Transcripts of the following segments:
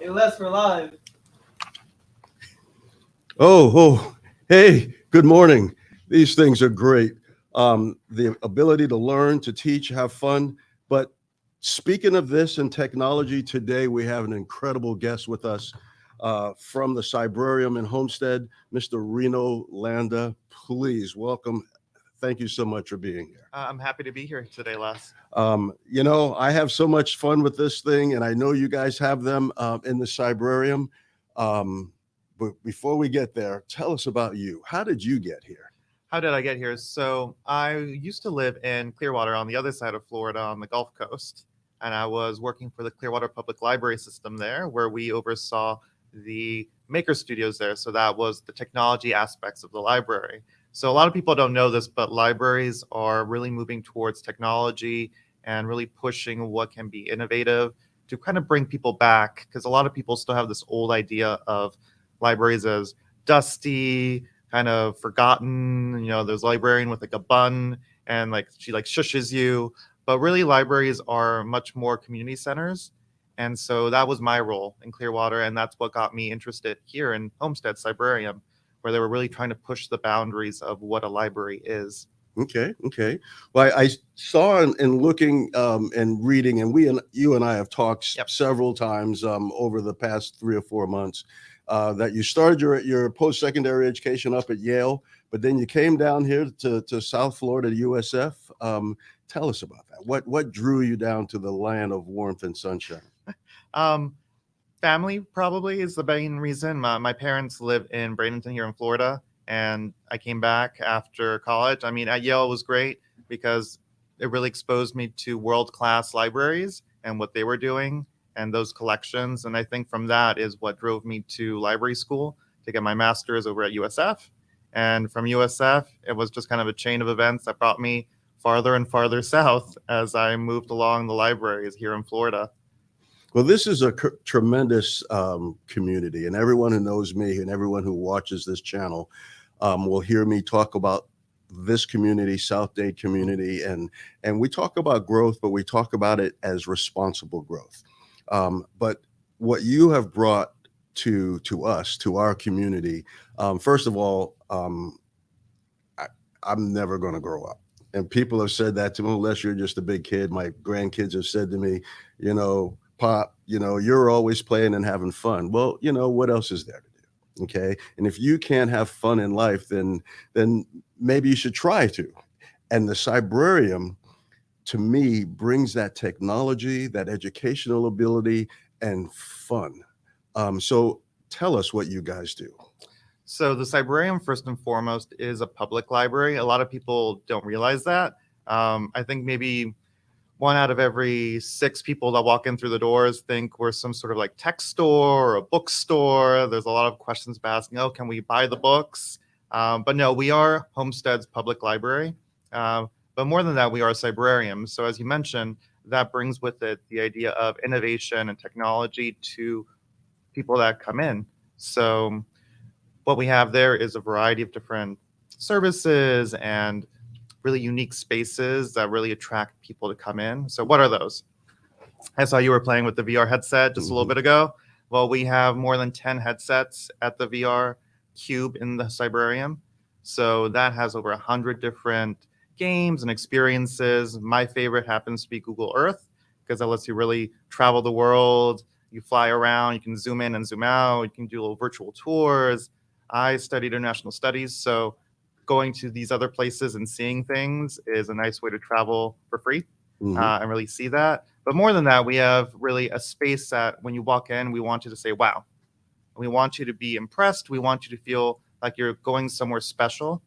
Unless we're live. Hey, good morning. These things are great. The ability to learn, to teach, have fun. But speaking of this and technology, today we have an incredible guest with us from the Cybrarium in Homestead, Mr. Rino Landa. Please welcome. Thank you so much for being here. I'm happy to be here today, Les. I have so much fun with this thing, and I know you guys have them in the Cybrarium. But before we get there, tell us about you. How did you get here? How did I get here? So I used to live in Clearwater on the other side of Florida on the Gulf Coast. And I was working for the Clearwater Public Library system there, where we oversaw the maker studios there. So that was the technology aspects of the library. So a lot of people don't know this, but libraries are really moving towards technology and really pushing what can be innovative to kind of bring people back. Because a lot of people still have this old idea of libraries as dusty, kind of forgotten. There's a librarian with like a bun and like she like shushes you. But really, libraries are much more community centers. And so that was my role in Clearwater. And that's what got me interested here in Homestead Cybrarium, where they were really trying to push the boundaries of what a library is. Okay. Well, I saw in looking and reading, and you and I have talked several times over the past 3 or 4 months, that you started your post-secondary education up at Yale, but then you came down here to South Florida, to USF. Tell us about that. What drew you down to the land of warmth and sunshine? Family probably is the main reason. My parents live in Bradenton here in Florida, and I came back after college. I mean, at Yale it was great because it really exposed me to world-class libraries and what they were doing and those collections. And I think from that is what drove me to library school to get my master's over at USF. And from USF, it was just kind of a chain of events that brought me farther and farther south as I moved along the libraries here in Florida. Well, this is a tremendous community, and everyone who knows me and everyone who watches this channel will hear me talk about this community, South Dade community, and we talk about growth, but we talk about it as responsible growth. But what you have brought to us, to our community, first of all, I'm never going to grow up. And people have said that to me, unless you're just a big kid. My grandkids have said to me, Pop, you're always playing and having fun. Well, what else is there to do? Okay. And if you can't have fun in life, then maybe you should try to. And the Cybrarium, to me, brings that technology, that educational ability, and fun. So tell us what you guys do. So the Cybrarium, first and foremost, is a public library. A lot of people don't realize that. I think maybe 1 out of every 6 people that walk in through the doors think we're some sort of like tech store or a bookstore. There's a lot of questions about asking, can we buy the books? But no, we are Homestead's public library. But more than that, we are a Cybrarium. So as you mentioned, that brings with it the idea of innovation and technology to people that come in. So what we have there is a variety of different services and really unique spaces that really attract people to come in. So what are those? I saw you were playing with the VR headset just a little bit ago. Well, we have more than 10 headsets at the VR cube in the Cybrarium. So that has over 100 different games and experiences. My favorite happens to be Google Earth, because that lets you really travel the world. You fly around, you can zoom in and zoom out, you can do little virtual tours. I studied international studies, so going to these other places and seeing things is a nice way to travel for free and really see that. But more than that, we have really a space that when you walk in, we want you to say, wow. We want you to be impressed. We want you to feel like you're going somewhere special,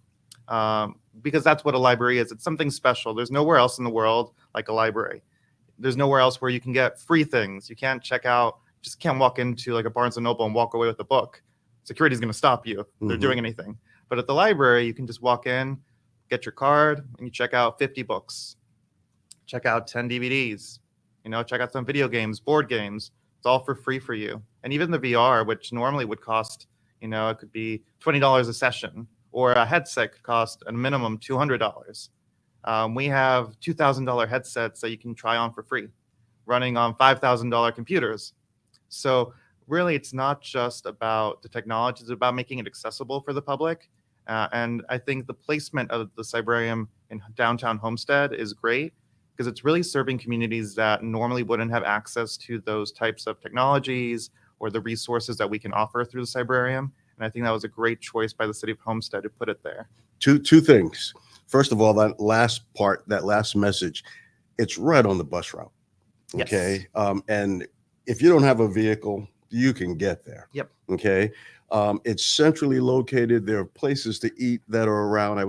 because that's what a library is. It's something special. There's nowhere else in the world like a library. There's nowhere else where you can get free things. You can't just can't walk into like a Barnes & Noble and walk away with a book. Security's going to stop you if they're doing anything. But at the library, you can just walk in, get your card, and you check out 50 books, check out 10 DVDs, check out some video games, board games. It's all for free for you. And even the VR, which normally would cost, it could be $20 a session, or a headset could cost a minimum $200. We have $2,000 headsets that you can try on for free, running on $5,000 computers. So really it's not just about the technology, it's about making it accessible for the public. And I think the placement of the Cybrarium in downtown Homestead is great because it's really serving communities that normally wouldn't have access to those types of technologies or the resources that we can offer through the Cybrarium. And I think that was a great choice by the city of Homestead to put it there. Two things. First of all, that last part, that last message, it's right on the bus route. Okay. Yes. And if you don't have a vehicle, you can get there. Yep. Okay. It's centrally located. There are places to eat that are around.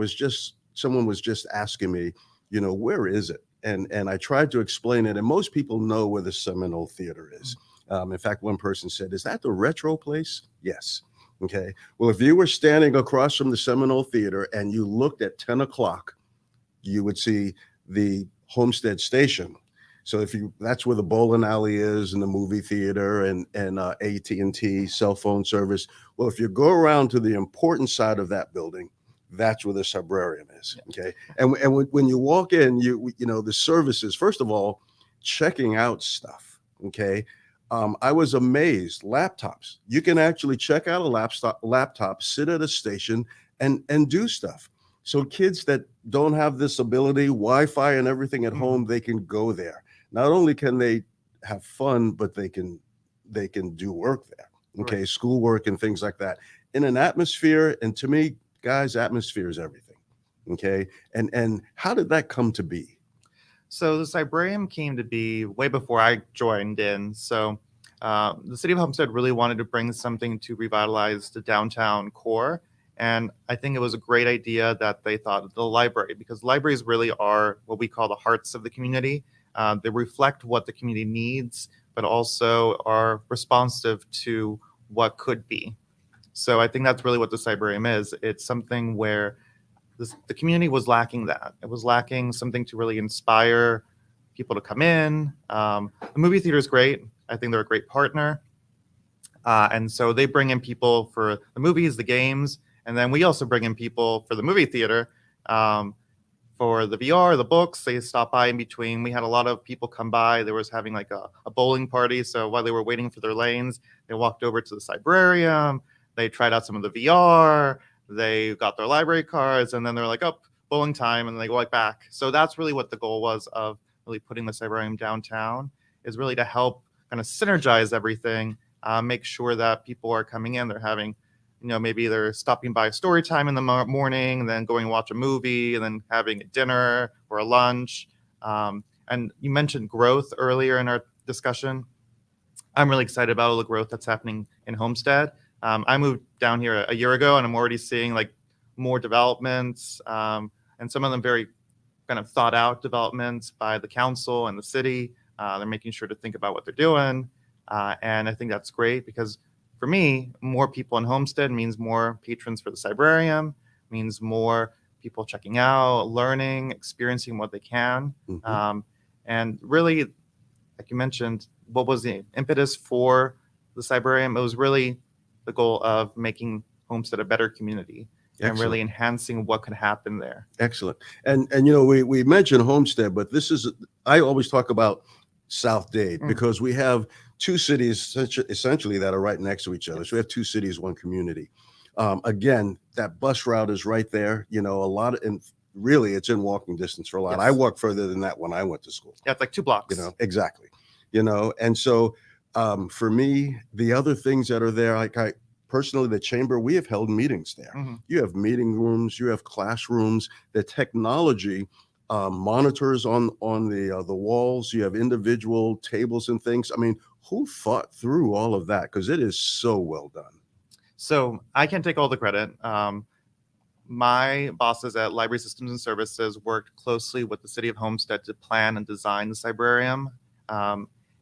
Someone was just asking me, where is it? And I tried to explain it, and most people know where the Seminole Theater is. In fact, one person said, "Is that the retro place?" Yes. Okay. Well, if you were standing across from the Seminole Theater and you looked at 10 o'clock, you would see the Homestead Station. So that's where the bowling alley is and the movie theater and AT&T cell phone service. Well, if you go around to the important side of that building, that's where the Cybrarium is. Okay. And when you walk in, the services, first of all, checking out stuff. Okay. I was amazed. Laptops. You can actually check out a laptop, sit at a station and do stuff. So kids that don't have this ability, Wi-Fi and everything at home, they can go there. Not only can they have fun, but they can do work there. Okay. Right. Schoolwork and things like that in an atmosphere. And to me, guys, atmosphere is everything. Okay. And how did that come to be? So the Cybrarium came to be way before I joined in. So the city of Homestead really wanted to bring something to revitalize the downtown core. And I think it was a great idea that they thought of the library, because libraries really are what we call the hearts of the community. They reflect what the community needs, but also are responsive to what could be. So I think that's really what the Cybrarium is. It's something where the community was lacking that. It was lacking something to really inspire people to come in. The movie theater is great. I think they're a great partner. And so they bring in people for the movies, the games, and then we also bring in people for the movie theater. For the VR, the books, they stop by in between. We had a lot of people come by. There was having like a bowling party. So while they were waiting for their lanes, they walked over to the Cybrarium. They tried out some of the VR. They got their library cards, and then they're like, "Oh, bowling time," and they go back. So that's really what the goal was of really putting the Cybrarium downtown, is really to help kind of synergize everything, make sure that people are coming in. They're having, maybe they're stopping by story time in the morning, and then going to watch a movie, and then having a dinner or a lunch. And you mentioned growth earlier in our discussion. I'm really excited about all the growth that's happening in Homestead. I moved down here a year ago, and I'm already seeing like more developments, and some of them very kind of thought out developments by the council and the city. They're making sure to think about what they're doing. And I think that's great, because for me, more people in Homestead means more patrons for the Cybrarium, means more people checking out, learning, experiencing what they can. Mm-hmm. And really, like you mentioned, what was the impetus for the Cybrarium? It was really the goal of making Homestead a better community. Excellent. And really enhancing what could happen there. Excellent. And we mentioned Homestead, but I always talk about South Dade, because we have two cities essentially that are right next to each other. So we have two cities, one community. Again, that bus route is right there. A lot of, and really it's in walking distance for a lot. Yes. I walked further than that when I went to school. Yeah, it's like 2 blocks. Exactly. And so for me, the other things that are there, like personally, the chamber, we have held meetings there. Mm-hmm. You have meeting rooms, you have classrooms, the technology, monitors on the walls, you have individual tables and things. I mean, who thought through all of that? Because it is so well done. So I can't take all the credit. My bosses at Library Systems and Services worked closely with the city of Homestead to plan and design the Cybrarium.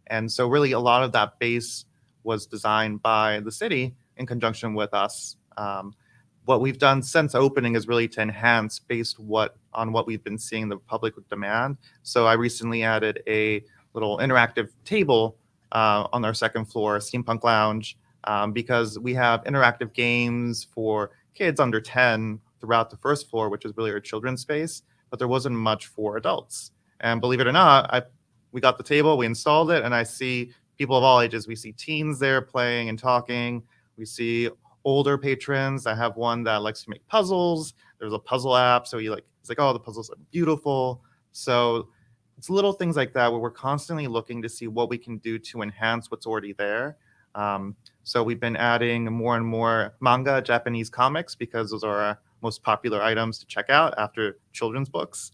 And so really a lot of that base was designed by the city in conjunction with us. What we've done since opening is really to enhance based on what we've been seeing the public demand. So I recently added a little interactive table on our second floor, Steampunk Lounge, because we have interactive games for kids under 10 throughout the first floor, which is really our children's space, but there wasn't much for adults. And believe it or not, we got the table, we installed it, and I see people of all ages. We see teens there playing and talking. We see older patrons. I have one that likes to make puzzles. There's a puzzle app, so he's like, oh, the puzzles are beautiful. So it's little things like that where we're constantly looking to see what we can do to enhance what's already there. So we've been adding more and more manga, Japanese comics, because those are our most popular items to check out after children's books.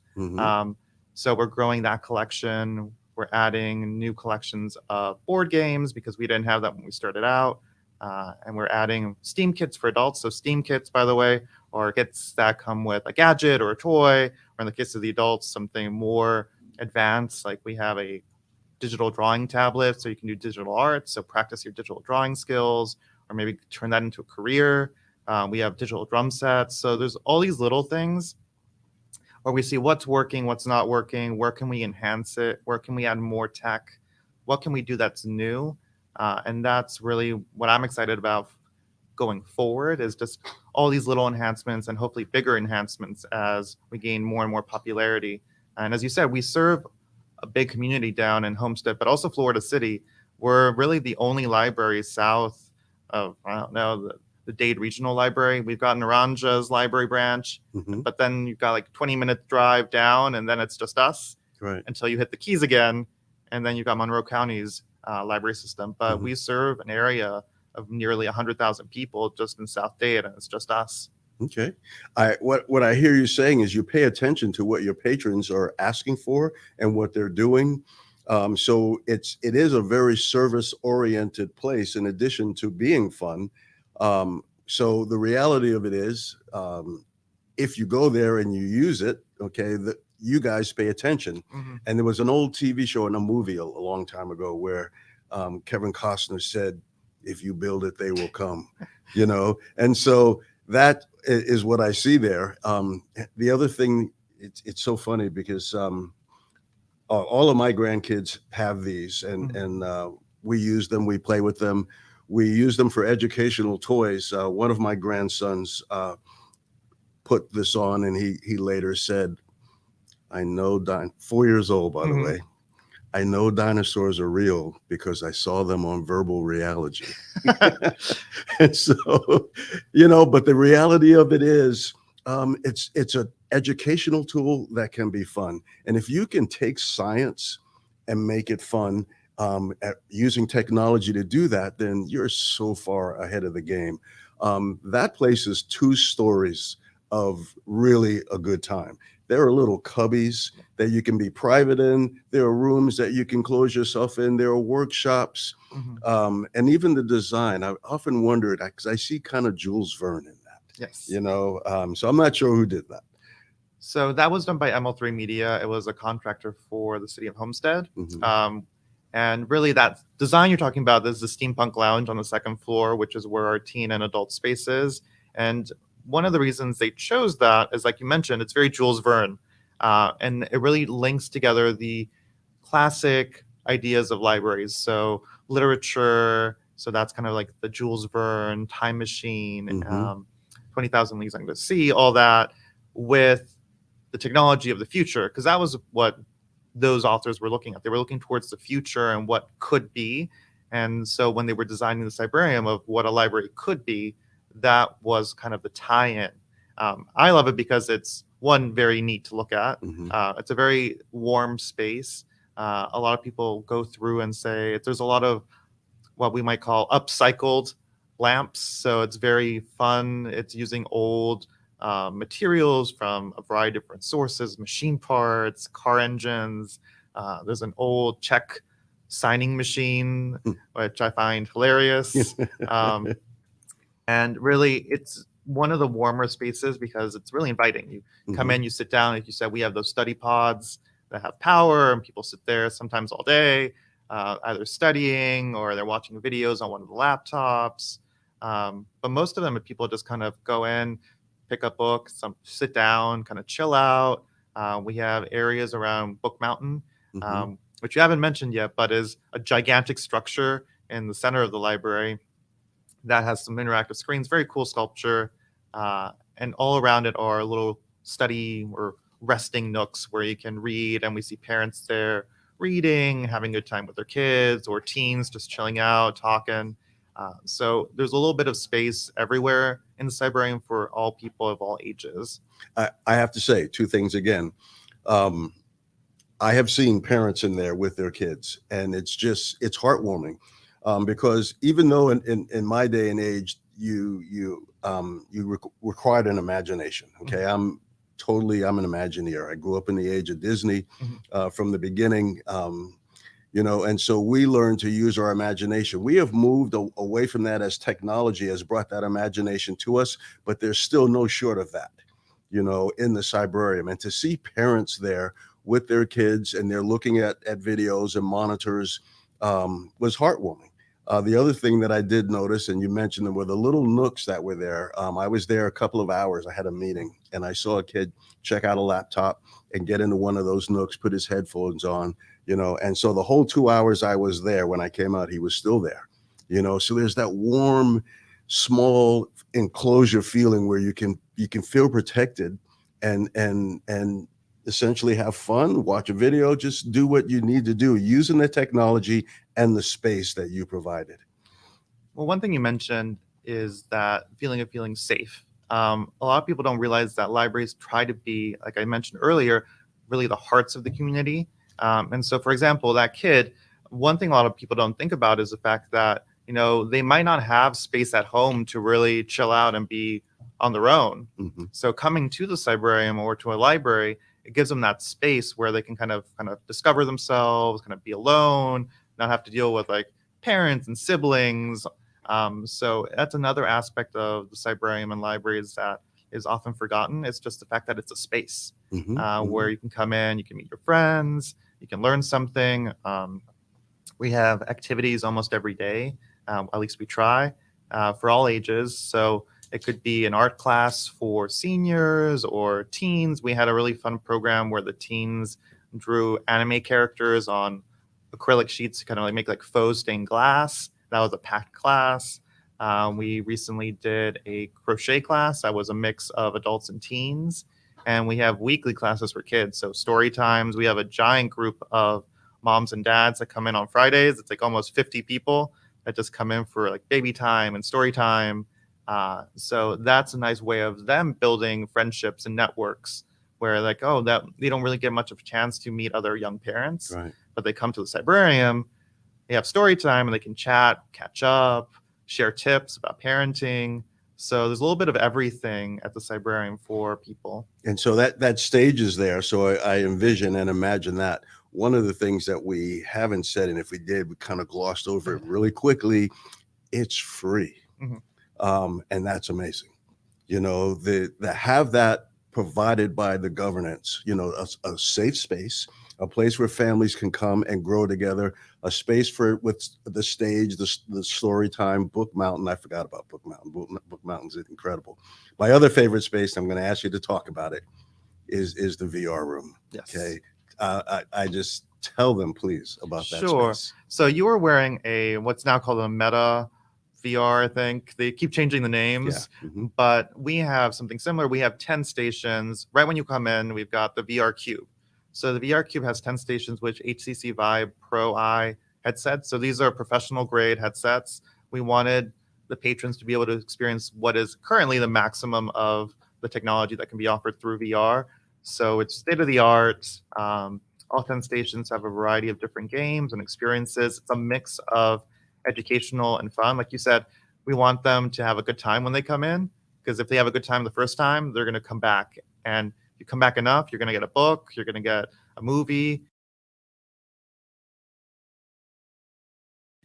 So we're growing that collection. We're adding new collections of board games because we didn't have that when we started out. And we're adding Steam kits for adults. So Steam kits, by the way, are kits that come with a gadget or a toy, or in the case of the adults, something more advanced. Like we have a digital drawing tablet so you can do digital art, so practice your digital drawing skills, or maybe turn that into a career. We have digital drum sets. So there's all these little things where we see what's working, what's not working, where can we enhance it, where can we add more tech, what can we do that's new. And that's really what I'm excited about going forward, is just all these little enhancements and hopefully bigger enhancements as we gain more and more popularity. And as you said, we serve a big community down in Homestead, but also Florida City. We're really the only library south of, I don't know, the Dade Regional Library. We've got Naranja's library branch, but then you've got like 20-minute drive down, and then it's just us until you hit the Keys again. And then you've got Monroe County's library system. But we serve an area of nearly 100,000 people just in South Dade, and it's just us. Okay. What I hear you saying is you pay attention to what your patrons are asking for and what they're doing. So it is a very service-oriented place in addition to being fun. So the reality of it is, if you go there and you use it, okay, you guys pay attention. And there was an old TV show and a movie a long time ago where Kevin Costner said, if you build it, they will come, you know? And so that is what I see there. The other thing, it's so funny because all of my grandkids have these, and we use them, we play with them. We use them for educational toys. One of my grandsons put this on, and he later said, I know, 4 years old, by the way, I know dinosaurs are real because I saw them on Verbal Reality. And so, you know, but the reality of it is, it's an educational tool that can be fun. And if you can take science and make it fun, using technology to do that, then you're so far ahead of the game. That place is 2 stories of really a good time. There are little cubbies that you can be private in. There are rooms that you can close yourself in. There are workshops. And even the design, I've often wondered, because I see kind of Jules Verne in that. Yes. You know, so I'm not sure who did that. So that was done by ML3 Media. It was a contractor for the city of Homestead. And really that design you're talking about, there's the Steampunk Lounge on the 2nd floor, which is where our teen and adult space is. And one of the reasons they chose that is, like you mentioned, it's very Jules Verne. And it really links together the classic ideas of libraries. So literature, so that's kind of like the Jules Verne, Time Machine, 20,000 Leagues Under the Sea, all that, with the technology of the future, because that was what those authors were looking at. They were looking towards the future and what could be. And so when they were designing the Cybrarium of what a library could be, that was kind of the tie-in. I love it because it's, one, very neat to look at. It's a very warm space. A lot of people go through and say there's a lot of what we might call upcycled lamps. So it's very fun. It's using old materials from a variety of different sources, machine parts, car engines. There's an old check signing machine, which I find hilarious. And really, it's one of the warmer spaces because it's really inviting. You come in, you sit down. Like you said, we have those study pods that have power, and people sit there sometimes all day, either studying or they're watching videos on one of the laptops. But most of them, people just kind of go in, pick up books, sit down, kind of chill out. We have areas around Book Mountain, which you haven't mentioned yet, but is a gigantic structure in the center of the library that has some interactive screens, very cool sculpture. And all around it are little study or resting nooks where you can read, and we see parents there reading, having a good time with their kids, or teens just chilling out, talking. So there's a little bit of space everywhere in the Cybrarium for all people of all ages. I have to say two things again. I have seen parents in there with their kids, and it's heartwarming, because even though in my day and age you required an imagination. Okay, I'm an Imagineer. I grew up in the age of Disney from the beginning. And so we learned to use our imagination. We have moved away from that as technology has brought that imagination to us, but there's still no short of that, in the Cybrarium. And to see parents there with their kids and they're looking at videos and monitors was heartwarming. The other thing that I did notice, and you mentioned them, were the little nooks that were there. I was there a couple of hours. I had a meeting, and I saw a kid check out a laptop and get into one of those nooks, put his headphones on, and so the whole 2 hours I was there, when I came out, he was still there, so there's that warm, small enclosure feeling where you can feel protected and essentially have fun, watch a video, just do what you need to do using the technology and the space that you provided. Well, one thing you mentioned is that feeling of feeling safe. A lot of people don't realize that libraries try to be, like I mentioned earlier, really the hearts of the community. And so, for example, that kid, one thing a lot of people don't think about is the fact that, they might not have space at home to really chill out and be on their own. So coming to the Cybrarium or to a library, it gives them that space where they can kind of discover themselves, kind of be alone, not have to deal with like parents and siblings. So that's another aspect of the Cybrarium and libraries that is often forgotten. It's just the fact that it's a space where you can come in, you can meet your friends, you can learn something. We have activities almost every day, at least we try, for all ages. So it could be an art class for seniors or teens. We had a really fun program where the teens drew anime characters on acrylic sheets to kind of like make like faux stained glass. That was a packed class. We recently did a crochet class that was a mix of adults and teens. And we have weekly classes for kids. So story times, we have a giant group of moms and dads that come in on Fridays. It's like almost 50 people that just come in for like baby time and story time. So that's a nice way of them building friendships and networks where like, that they don't really get much of a chance to meet other young parents, Right. But they come to the Cybrarium, they have story time and they can chat, catch up, share tips about parenting. So there's a little bit of everything at the Cybrarium for people. And so that stage is there. So I envision and imagine that. One of the things that we haven't said, and if we did, we kind of glossed over it really quickly, it's free. And that's amazing. The have that provided by the governance, a safe space, a place where families can come and grow together, a space with the stage, the story time, Book Mountain. I forgot about Book Mountain. Book Mountain's incredible. My other favorite space, I'm going to ask you to talk about it, is the VR room. Yes. Okay. I just tell them, please, about that space. So you were wearing what's now called a MetaVR, I think. They keep changing the names, but we have something similar. We have 10 stations. Right when you come in, we've got the VR Cube. So the VR Cube has 10 stations, which HTC Vive Pro Eye headsets. So these are professional grade headsets. We wanted the patrons to be able to experience what is currently the maximum of the technology that can be offered through VR. So it's state of the art. All 10 stations have a variety of different games and experiences. It's a mix of educational and fun. Like you said, we want them to have a good time when they come in, because if they have a good time the first time, they're going to come back. And if you come back enough, you're going to get a book, you're going to get a movie.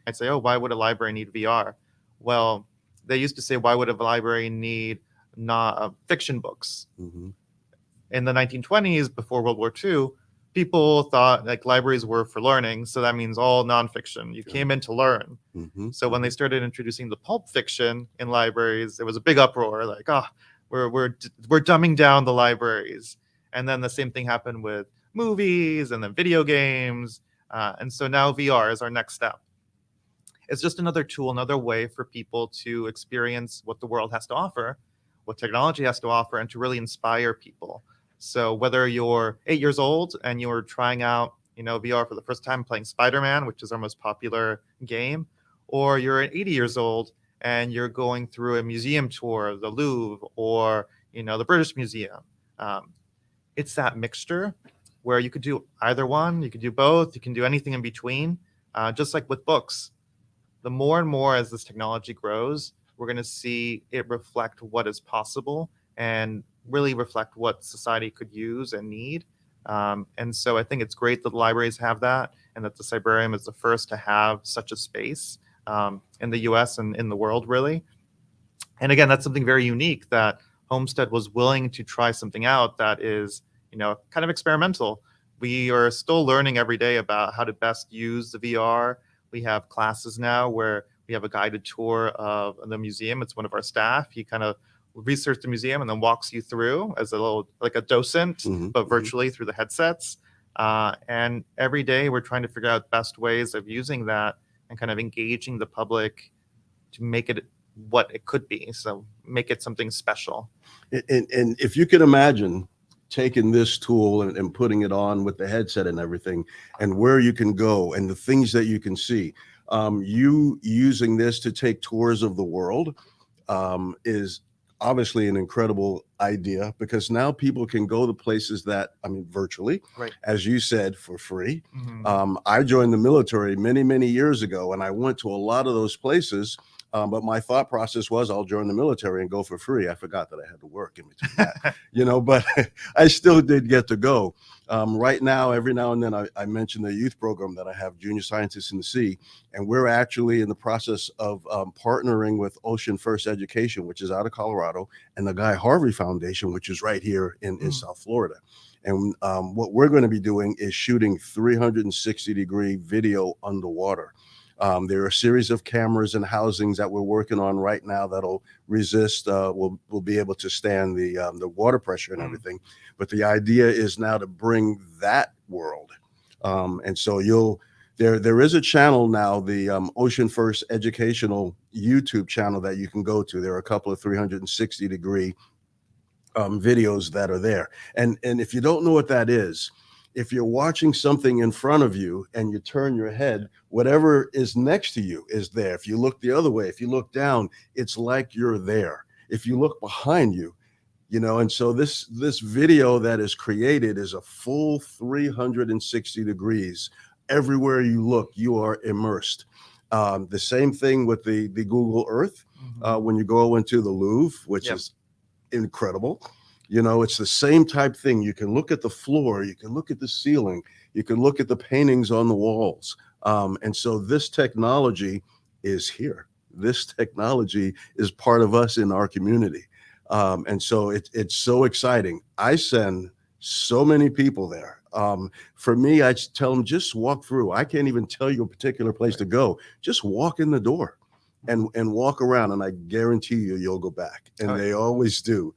I'd say, why would a library need VR? Well, they used to say, why would a library need not fiction books? In the 1920s, before World War II, people thought like libraries were for learning. So that means all nonfiction. You came in to learn. So when they started introducing the pulp fiction in libraries, there was a big uproar like, we're dumbing down the libraries. And then the same thing happened with movies and then video games. And so now VR is our next step. It's just another tool, another way for people to experience what the world has to offer, what technology has to offer, and to really inspire people. So whether you're 8 years old and you're trying out, VR for the first time playing Spider-Man, which is our most popular game, or you're 80 years old and you're going through a museum tour of the Louvre or the British Museum. It's that mixture where you could do either one, you could do both, you can do anything in between. Just like with books, the more and more as this technology grows, we're going to see it reflect what is possible and really reflect what society could use and need. And so I think it's great that the libraries have that, and that the Cybrarium is the first to have such a space in the US and in the world, really. And again, that's something very unique that Homestead was willing to try something out that is, kind of experimental. We are still learning every day about how to best use the VR. We have classes now where we have a guided tour of the museum. It's one of our staff. He kind of researches the museum and then walks you through as a little, like a docent, but virtually through the headsets. And every day we're trying to figure out best ways of using that and kind of engaging the public to make it what it could be. So make it something special. And if you can imagine taking this tool and putting it on with the headset and everything, and where you can go and the things that you can see, you using this to take tours of the world is obviously an incredible idea, because now people can go to places that, virtually, Right. as you said, for free. I joined the military many, many years ago, and I went to a lot of those places. But my thought process was, I'll join the military and go for free. I forgot that I had to work in between that, but I still did get to go. Right now, every now and then, I mention the youth program that I have, Junior Scientists in the Sea, and we're actually in the process of partnering with Ocean First Education, which is out of Colorado, and the Guy Harvey Foundation, which is right here in South Florida. And what we're going to be doing is shooting 360-degree video underwater. There are a series of cameras and housings that we're working on right now that'll resist, will be able to stand the water pressure and everything. But the idea is now to bring that world. And so there is a channel now, the Ocean First Educational YouTube channel that you can go to. There are a couple of 360-degree videos that are there. And if you don't know what that is, if you're watching something in front of you and you turn your head, whatever is next to you is there. If you look the other way, if you look down, it's like you're there. If you look behind you, and so this video that is created is a full 360 degrees. Everywhere you look, you are immersed. The same thing with the Google Earth. When you go into the Louvre, which is incredible. It's the same type thing. You can look at the floor, you can look at the ceiling, you can look at the paintings on the walls. And so this technology is here. This technology is part of us in our community. And so it's so exciting. I send so many people there. For me, I tell them, just walk through. I can't even tell you a particular place to go. Just walk in the door and walk around, and I guarantee you'll go back. And they always do.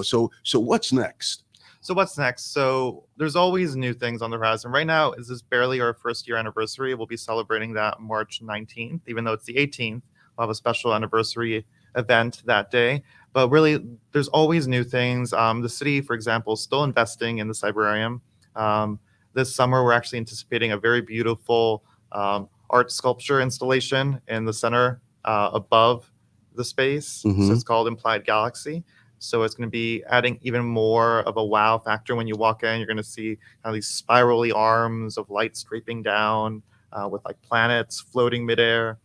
So what's next? So what's next? So there's always new things on the horizon. Right now, this is barely our first year anniversary. We'll be celebrating that March 19th, even though it's the 18th. We'll have a special anniversary event that day. But really, there's always new things. The city, for example, is still investing in the Cybrarium. This summer, we're actually anticipating a very beautiful art sculpture installation in the center above the space. So it's called Implied Galaxy. So it's going to be adding even more of a wow factor when you walk in. You're going to see kind of these spirally arms of light streaming down with like planets floating midair.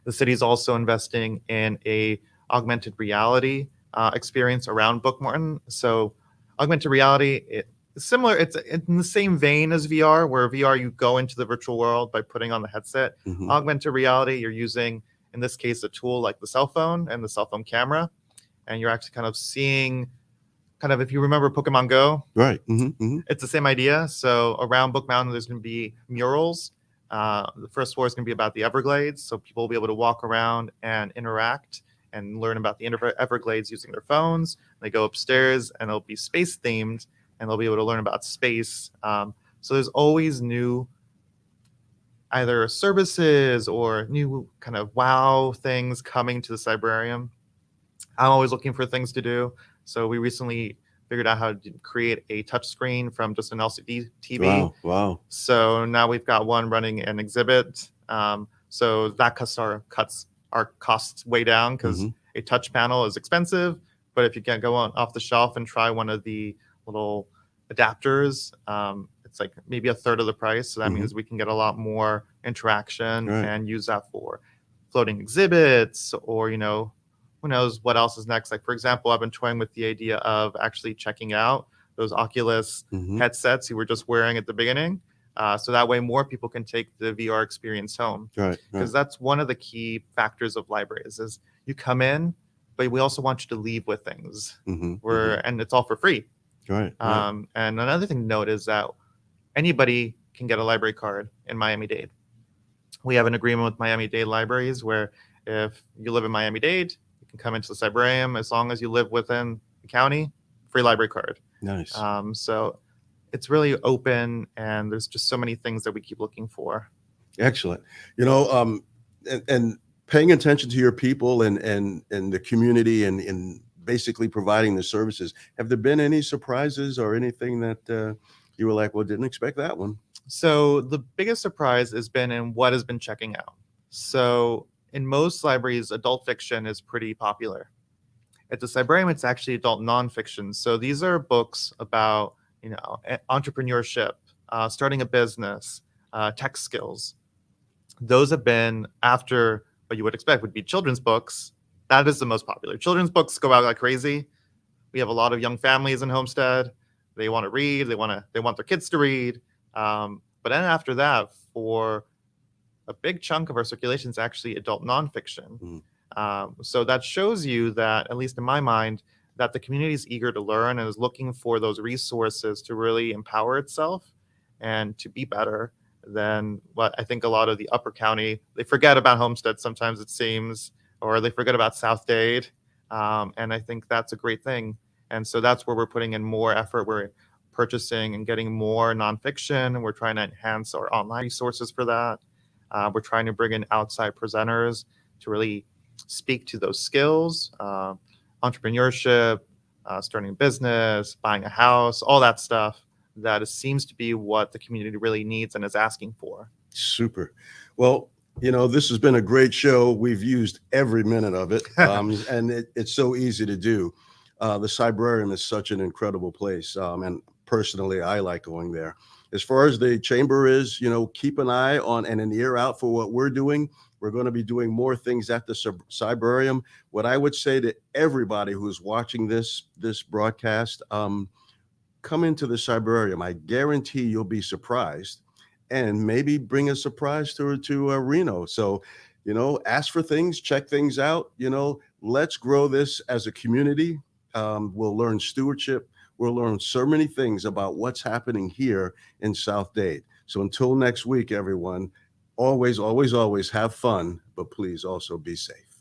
The city is also investing in a augmented reality experience around Book Martin. So augmented reality, it's similar. It's in the same vein as VR, where VR, you go into the virtual world by putting on the headset. Augmented reality, you're using, in this case, a tool like the cell phone and the cell phone camera. And you're actually kind of seeing, if you remember Pokemon Go, right? It's the same idea. So around Book Mountain, there's going to be murals. The first floor is going to be about the Everglades, so people will be able to walk around and interact and learn about the Everglades using their phones. They go upstairs, and it'll be space themed, and they'll be able to learn about space. So there's always new either services or new kind of wow things coming to the Cybrarium. I'm always looking for things to do. So we recently figured out how to create a touch screen from just an LCD TV. Wow, wow. So now we've got one running an exhibit. So that cuts our costs way down because a touch panel is expensive. But if you can go on off the shelf and try one of the little adapters, it's like maybe a third of the price. So that means we can get a lot more interaction and use that for floating exhibits, or, you know, who knows what else is next. Like, for example, I've been toying with the idea of actually checking out those Oculus headsets you were just wearing at the beginning. So that way more people can take the VR experience home. Because that's one of the key factors of libraries is you come in, but we also want you to leave with things. And it's all for free. And another thing to note is that anybody can get a library card in Miami-Dade. We have an agreement with Miami-Dade libraries where if you live in Miami-Dade, you can come into the Cybrarium as long as you live within the county, free library card. Nice. So it's really open, and there's just so many things that we keep looking for. Excellent. You know, and paying attention to your people and the community and basically providing the services. Have there been any surprises or anything that you were like, well, didn't expect that one? So the biggest surprise has been in what has been checking out. So in most libraries, adult fiction is pretty popular. At the Cybrarium, it's actually adult nonfiction. So these are books about, you know, entrepreneurship, starting a business, tech skills. Those have been, after what you would expect would be children's books. That is the most popular. Children's books go out like crazy. We have a lot of young families in Homestead. They want to read. They want their kids to read. But then after that, for a big chunk of our circulation is actually adult nonfiction. So that shows you that, at least in my mind, that the community is eager to learn and is looking for those resources to really empower itself and to be better than what I think a lot of the upper county, they forget about Homestead sometimes, it seems, or they forget about South Dade. And I think that's a great thing. And so that's where we're putting in more effort. We're purchasing and getting more nonfiction. We're trying to enhance our online resources for that. We're trying to bring in outside presenters to really speak to those skills, entrepreneurship, starting a business, buying a house, all that stuff. That seems to be what the community really needs and is asking for. Super. Well, you know, this has been a great show. We've used every minute of it, and it's so easy to do. The Cybrarium is such an incredible place, and personally, I like going there. As far as the chamber is, you know, keep an eye on and an ear out for what we're doing. We're going to be doing more things at the Cybrarium. What I would say to everybody who's watching this broadcast, come into the Cybrarium. I guarantee you'll be surprised, and maybe bring a surprise to Reno. So, you know, ask for things, check things out. You know, let's grow this as a community. We'll learn stewardship. We'll learn so many things about what's happening here in South Dade. So until next week, everyone, always, always, always have fun, but please also be safe.